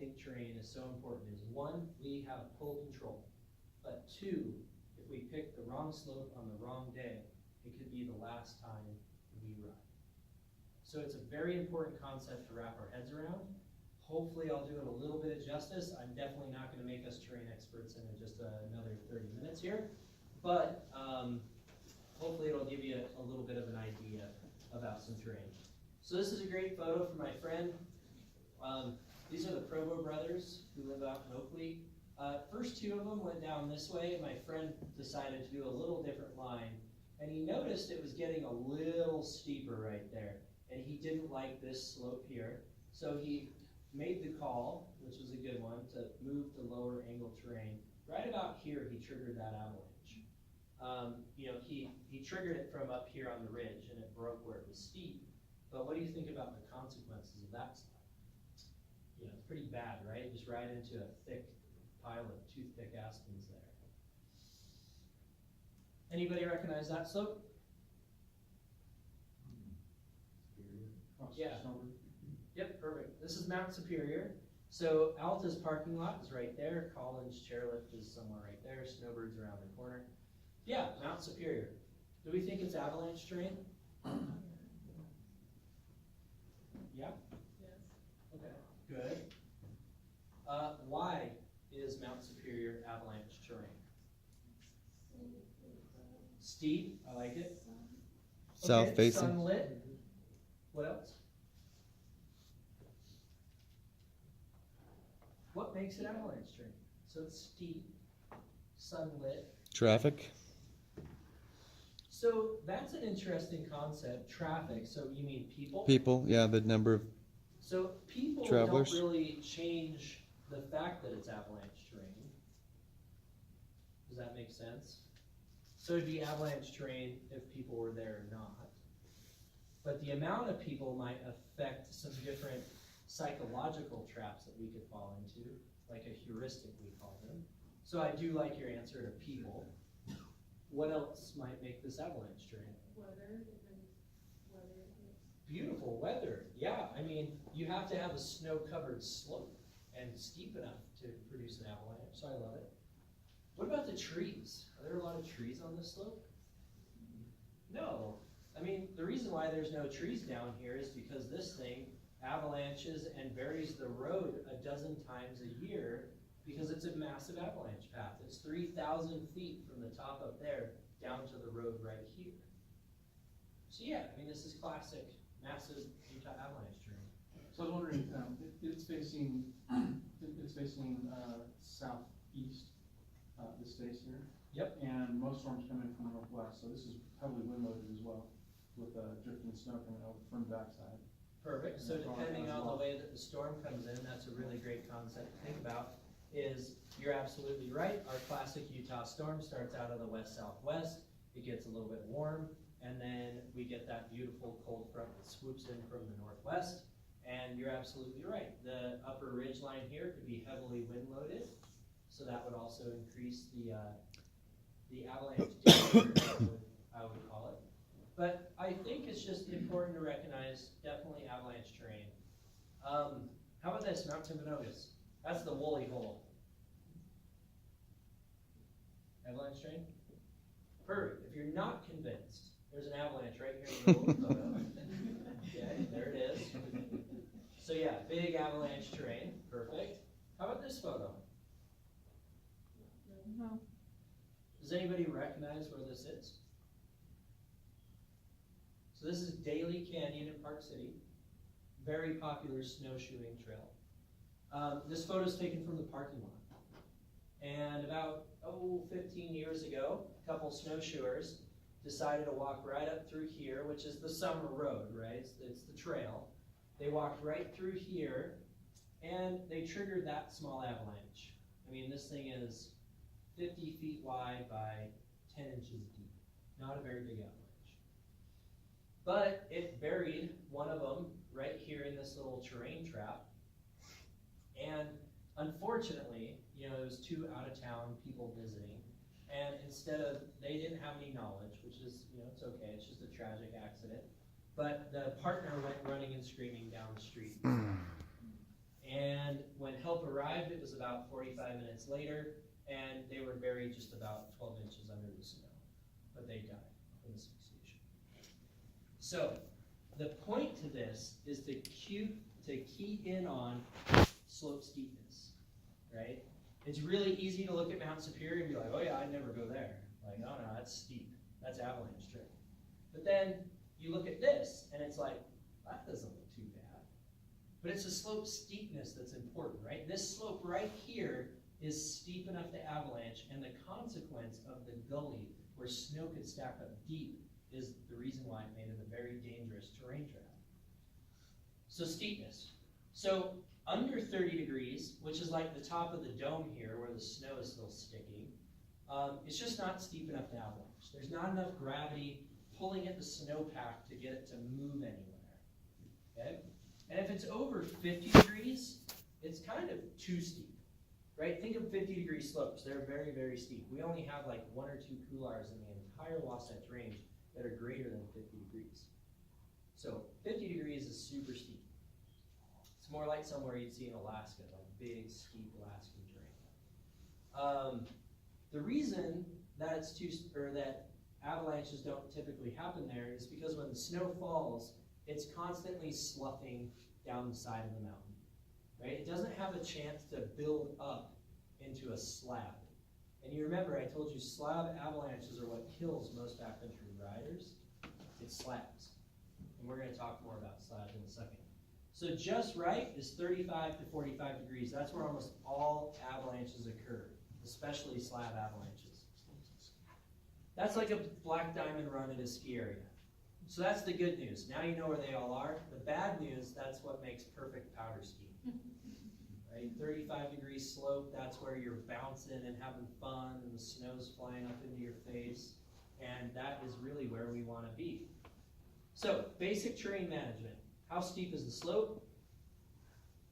think terrain is so important is, one, we have pull control, but two, if we pick the wrong slope on the wrong day, it could be the last time we ride. So it's a very important concept to wrap our heads around. Hopefully I'll do it a little bit of justice. I'm definitely not going to make us terrain experts in just another 30 minutes here, but hopefully it'll give you a little bit of an idea about some terrain. So this is a great photo from my friend. These are the Provo brothers who live out in Oakley. First two of them went down this way, and my friend decided to do a little different line, and he noticed it was getting a little steeper right there, and he didn't like this slope here, so he made the call, which was a good one, to move to lower angle terrain. Right about here, he triggered that avalanche. He triggered it from up here on the ridge, and it broke where it was steep. But what do you think about the consequences of that slide? It's pretty bad, right? Just right into a thick pile of two thick aspens there. Anybody recognize that slope? Yeah. Yep, perfect. This is Mount Superior. So Alta's parking lot is right there. Collins chairlift is somewhere right there. Snowbird's around the corner. Yeah, Mount Superior. Do we think it's avalanche terrain? Yeah? Yes. Okay, good. Why is Mount Superior avalanche terrain? Steep, I like it. South Okay, facing. sunlit. What else? What makes it avalanche terrain? So it's steep, sunlit. Traffic. So that's an interesting concept, traffic. So you mean people? People, yeah, the number of So people travelers. don't really change the fact that it's avalanche terrain. Does that make sense? So it'd be avalanche terrain if people were there or not. But the amount of people might affect some different psychological traps that we could fall into, like a heuristic we call them. So I do like your answer to people. What else might make this avalanche terrain? Weather. Beautiful weather, yeah. I mean, you have to have a snow-covered slope and steep enough to produce an avalanche, so I love it. What about the trees? Are there a lot of trees on this slope? No. I mean, the reason why there's no trees down here is because this thing avalanches and buries the road a dozen times a year because it's a massive avalanche path. It's 3,000 feet from the top up there down to the road right here. So yeah, I mean, this is classic massive Utah avalanche terrain. So I was wondering, it's facing southeast, this space here. Yep. And most storms come in from the northwest, so this is heavily wind loaded as well, with drifting snow coming over from the backside. Perfect. So depending on the way that the storm comes in, that's a really great concept to think about. You're absolutely right. Our classic Utah storm starts out of the west-southwest. It gets a little bit warm, and then we get that beautiful cold front that swoops in from the northwest. And you're absolutely right. The upper ridge line here could be heavily wind loaded, so that would also increase the avalanche danger, I would call it. But I think it's just important to recognize definitely avalanche terrain. How about this, Mount Timpanogos? That's the woolly hole. Avalanche terrain? Perfect. If you're not convinced, there's an avalanche right here in the middle of the photo. Okay, there it is. So yeah, big avalanche terrain. Perfect. How about this photo? No. Does anybody recognize where this is? So this is Daly Canyon in Park City. Very popular snowshoeing trail. This photo is taken from the parking lot. And about, 15 years ago, a couple snowshoers decided to walk right up through here, which is the summer road, right? It's the trail. They walked right through here, and they triggered that small avalanche. I mean, this thing is 50 feet wide by 10 inches deep. Not a very big avalanche. But it buried one of them right here in this little terrain trap. And unfortunately, it was two out-of-town people visiting. And they didn't have any knowledge, which is, it's okay, it's just a tragic accident. But the partner went running and screaming down the street. And when help slope arrived, it was about 45 minutes later, and they were buried just about 12 inches under the snow, but they died from asphyxiation. So, the point to this is to key in on slope steepness, right? It's really easy to look at Mount Superior and be like, oh yeah, I'd never go there. Like, oh no, that's steep, that's avalanche terrain. But then you look at this, and it's like, that doesn't look too bad. But it's the slope steepness that's important, right? This slope right here is steep enough to avalanche, and the consequence of the gully where snow could stack up deep is the reason why it made it a very dangerous terrain trap. So steepness. So under 30 degrees, which is like the top of the dome here where the snow is still sticking, it's just not steep enough to avalanche. There's not enough gravity pulling at the snowpack to get it to move anywhere, okay? And if it's over 50 degrees, it's kind of too steep, right? Think of 50-degree slopes. They're very, very steep. We only have like 1 or 2 couloirs in the entire Wasatch Range that are greater than 50 degrees. So 50 degrees is super steep. It's more like somewhere you'd see in Alaska, like big, steep Alaskan terrain. The reason that it's that avalanches don't typically happen there is because when the snow falls, it's constantly sloughing down the side of the mountain, right? It doesn't have a chance to build up into a slab. And you remember I told you slab avalanches are what kills most backcountry riders. It's slabs. And we're going to talk more about slabs in a second. So just right is 35 to 45 degrees. That's where almost all avalanches occur, especially slab avalanches. That's like a black diamond run at a ski area. So that's the good news. Now you know where they all are. The bad news, that's what makes perfect powder skiing. Right? 35-degree slope, that's where you're bouncing and having fun and the snow's flying up into your face. And that is really where we want to be. So, basic terrain management. How steep is the slope?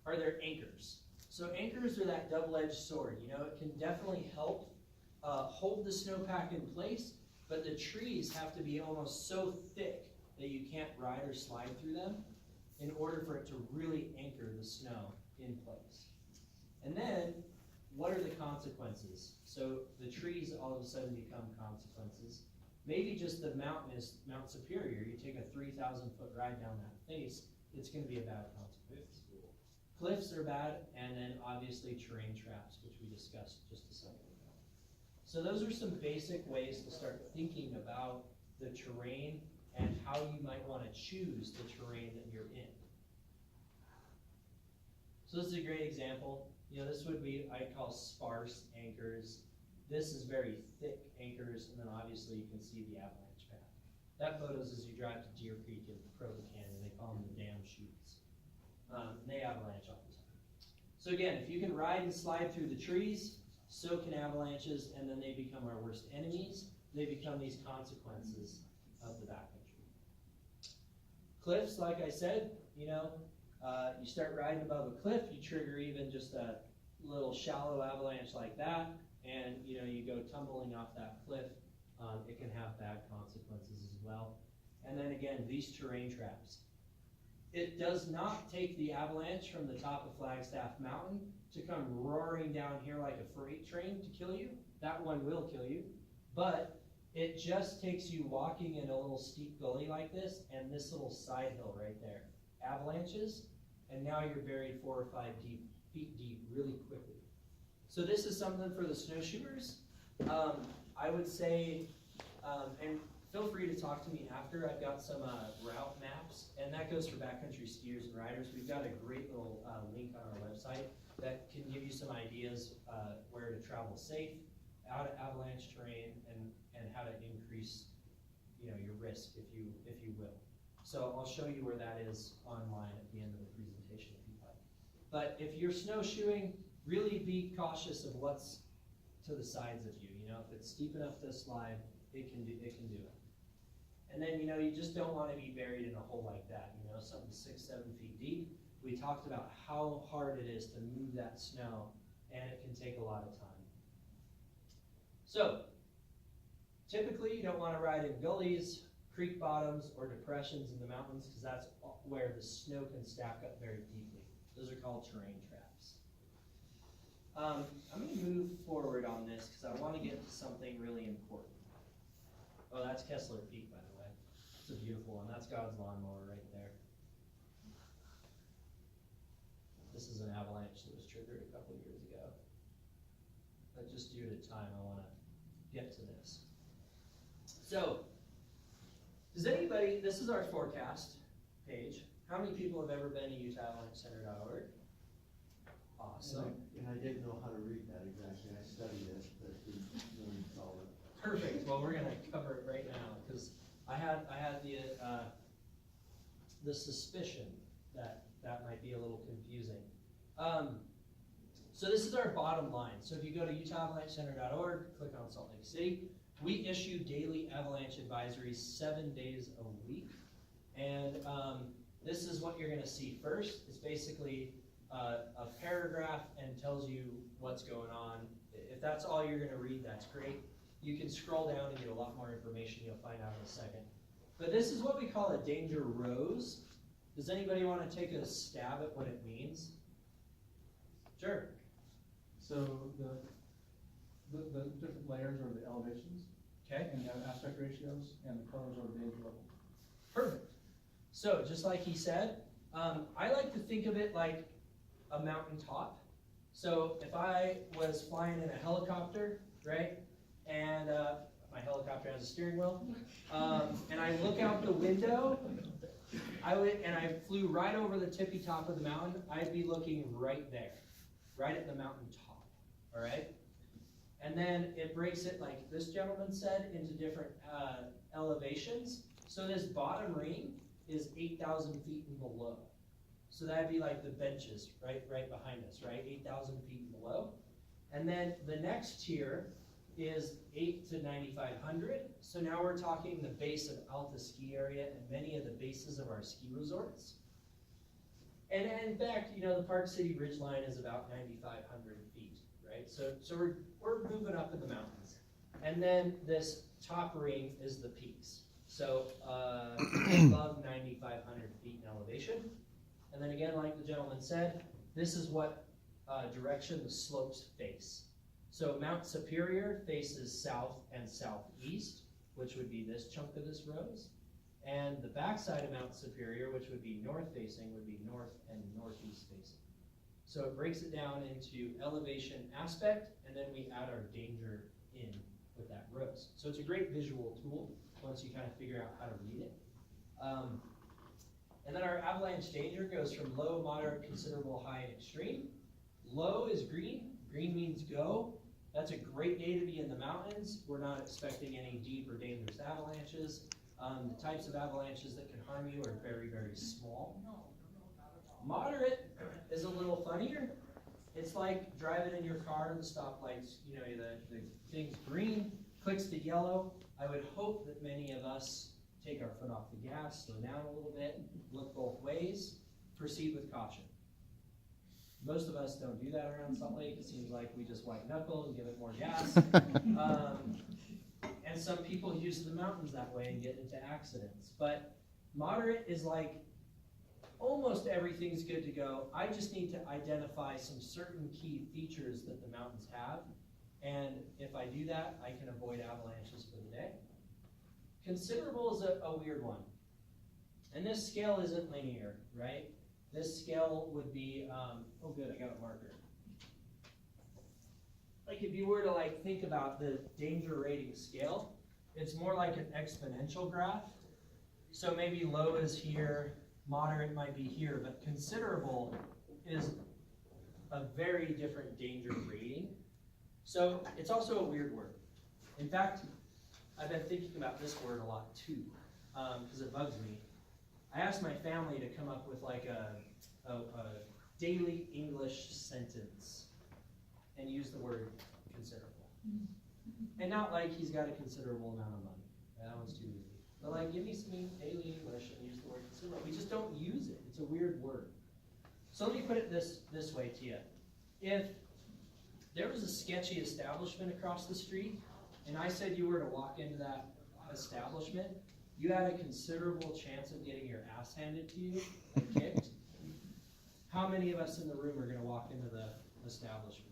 Are there anchors? So anchors are that double-edged sword. You know, it can definitely help hold the snowpack in place, but the trees have to be almost so thick that you can't ride or slide through them in order for it to really anchor the snow in place. And then, what are the consequences? So the trees all of a sudden become consequences. Maybe just the mountain is Mount Superior. You take a 3,000-foot ride down that face, it's going to be a bad consequence. Cliffs are bad, and then obviously terrain traps, which we discussed just a second ago. So those are some basic ways to start thinking about the terrain and how you might want to choose the terrain that you're in. So this is a great example. You know, this would be, I call sparse anchors. This is very thick anchors, and then obviously you can see the avalanche path. That photos as you drive to Deer Creek and Croton Canyon. They call them the dam chutes. And they avalanche all the time. So again, if you can ride and slide through the trees, so can avalanches, and then they become our worst enemies. They become these consequences of the backcountry. Cliffs, like I said, you know, you start riding above a cliff, you trigger even just a little shallow avalanche like that, and you know, you go tumbling off that cliff. It can have bad consequences as well. And then again, these terrain traps. It does not take the avalanche from the top of Flagstaff Mountain to come roaring down here like a freight train to kill you. That one will kill you. But it just takes you walking in a little steep gully like this and this little side hill right there. Avalanches, and now you're buried 4 or 5 feet deep really quickly. So this is something for the snowshoers. I would say, and feel free to talk to me after. I've got some route maps, and that goes for backcountry skiers and riders. We've got a great little link on our website that can give you some ideas where to travel safe, out of avalanche terrain, and how to increase, you know, your risk, if you will. So I'll show you where that is online at the end of the presentation if you'd like. But if you're snowshoeing, really be cautious of what's to the sides of you. You know, if it's steep enough to slide, it can do it. And then, you know, you just don't want to be buried in a hole like that, you know, something 6-7 feet deep. We talked about how hard it is to move that snow, and it can take a lot of time. So, typically you don't want to ride in gullies, creek bottoms, or depressions in the mountains, because that's where the snow can stack up very deeply. Those are called terrain traps. I'm gonna move forward on this because I want to get to something really important. Oh, that's Kessler Peak, by the way. It's a beautiful one. That's God's lawnmower right there. This is an avalanche that was triggered a couple years ago. But just due to time, I want to get to this. So, does anybody, this is our forecast page. How many people have ever been to UtahAvalancheCenter.org? Awesome. And I didn't know how to read that exactly. I studied it, but didn't really follow it. Perfect. Well, we're going to cover it right now because I had the suspicion that that might be a little confusing. So this is our bottom line. So if you go to UtahAvalancheCenter.org, click on Salt Lake City, we issue daily avalanche advisories 7 days a week. And this is what you're going to see first. It's basically a paragraph and tells you what's going on. If that's all you're going to read, that's great. You can scroll down and get a lot more information. You'll find out in a second. But this is what we call a danger rose. Does anybody want to take a stab at what it means? Sure. So the different layers are the elevations, Okay. and you have aspect ratios, and the colors are the danger level. Perfect. So just like he said, I like to think of it like a mountaintop. So if I was flying in a helicopter, right, and my helicopter has a steering wheel, and I look out the window, and I flew right over the tippy top of the mountain, I'd be looking right there, right at the mountain top, all right? And then it breaks it, like this gentleman said, into different elevations. So this bottom ring is 8,000 feet and below. So that'd be like the benches right behind us, right? 8,000 feet and below. And then the next tier is 8 to 9,500. So now we're talking the base of Alta ski area and many of the bases of our ski resorts. And in fact, you know, the Park City Ridgeline is about 9,500 feet, right? So we're moving up in the mountains. And then this top ring is the peaks. So above 9,500 feet in elevation. And then again, like the gentleman said, this is what direction the slopes face. So Mount Superior faces south and southeast, which would be this chunk of this rose. And the backside of Mount Superior, which would be north facing, would be north and northeast facing. So it breaks it down into elevation aspect, and then we add our danger in with that rose. So it's a great visual tool once you kind of figure out how to read it. And then our avalanche danger goes from low, moderate, considerable, high, and extreme. Low is green. Green means go. That's a great day to be in the mountains. We're not expecting any deep or dangerous avalanches. The types of avalanches that can harm you are very, very small. Moderate is a little funnier. It's like driving in your car and the stoplights, you know, the thing's green, clicks to yellow. I would hope that many of us take our foot off the gas, slow down a little bit, look both ways, proceed with caution. Most of us don't do that around Salt Lake. It seems like we just white knuckle and give it more gas. And some people use the mountains that way and get into accidents. But moderate is like almost everything's good to go. I just need to identify some certain key features that the mountains have. And if I do that, I can avoid avalanches for the day. Considerable is a weird one. And this scale isn't linear, right? This scale would be, oh good, I got a marker. Like if you were to like think about the danger rating scale, it's more like an exponential graph. So maybe low is here, moderate might be here, but considerable is a very different danger rating. So it's also a weird word. In fact, I've been thinking about this word a lot too, because it bugs me. I asked my family to come up with like a daily English sentence and use the word considerable. And not like he's got a considerable amount of money. That one's too easy. But like, give me some daily English and use the word considerable. We just don't use it. It's a weird word. So let me put it this way to you. If there was a sketchy establishment across the street, and I said you were to walk into that establishment, you had a considerable chance of getting your ass handed to you and kicked. How many of us in the room are going to walk into the establishment?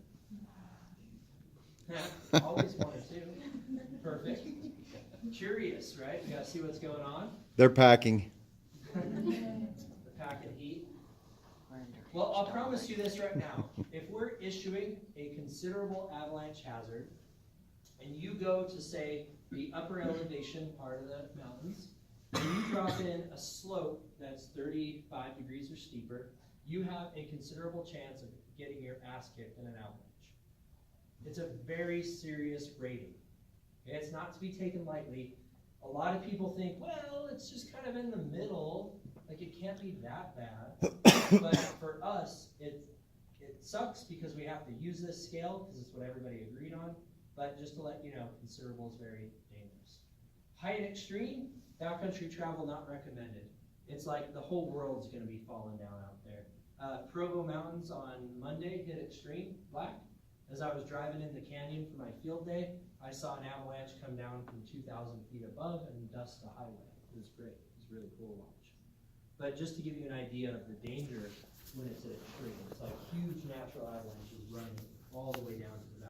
Always one or two. Perfect. Curious, right? You gotta see what's going on. They're packing. The pack and heat. Well, I'll promise you this right now. If we're issuing a considerable avalanche hazard, and you go to, say, the upper elevation part of the mountains, and you drop in a slope that's 35 degrees or steeper, you have a considerable chance of getting your ass kicked in an avalanche. It's a very serious rating. It's not to be taken lightly. A lot of people think, well, it's just kind of in the middle, like it can't be that bad. But for us, it sucks because we have to use this scale because it's what everybody agreed on. But just to let you know, considerable is very dangerous. High and extreme, backcountry travel not recommended. It's like the whole world's going to be falling down out there. Provo Mountains on Monday hit extreme black. As I was driving in the canyon for my field day, I saw an avalanche come down from 2,000 feet above and dust the highway. It was great. It was really cool to watch. But just to give you an idea of the danger when it's at extreme, it's like huge natural avalanches running all the way down to